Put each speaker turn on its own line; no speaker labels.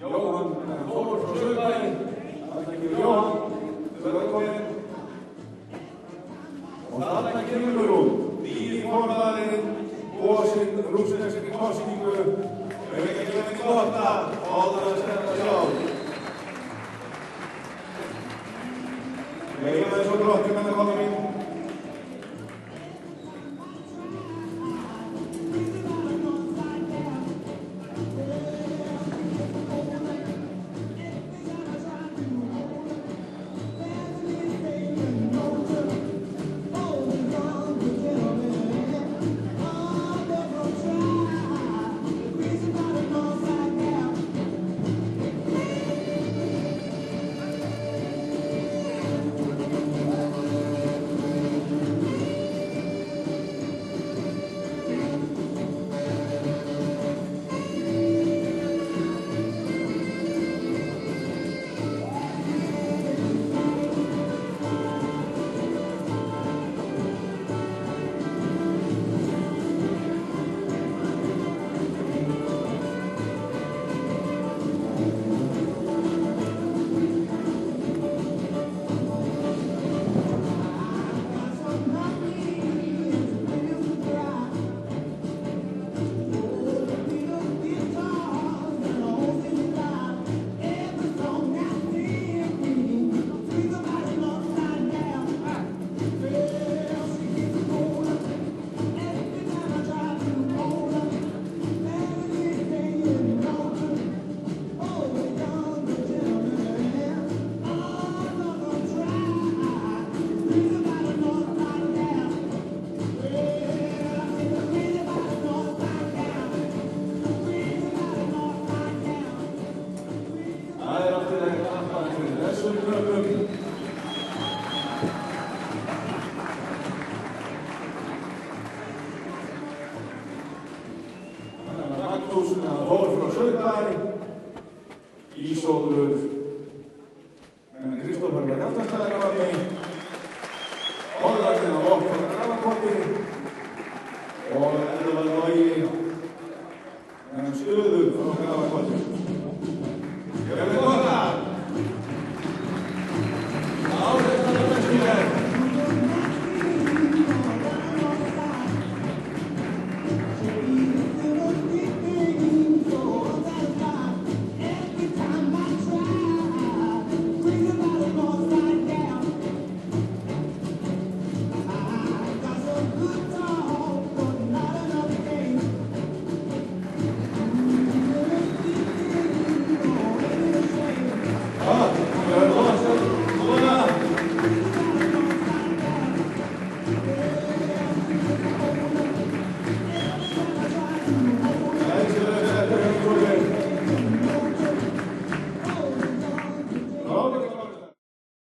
Jóhann Þór frá Saurbæ. Þarna Jóhann, velkomin. Og þarna kemur hún, nýji formaðurinn, kosinn rússneski kosningu. Við ekki gefa henni gott að áður að stemma sjálf. Ég er það svo gróttum henni kona mín. Þór frá Saurbæ, Ísólfur, Kristófer frá Hjaltastæðargarði, Orðarinn og Lótt frá Grafarkoti og Edvard Logi, Stöður frá Grafarkoti.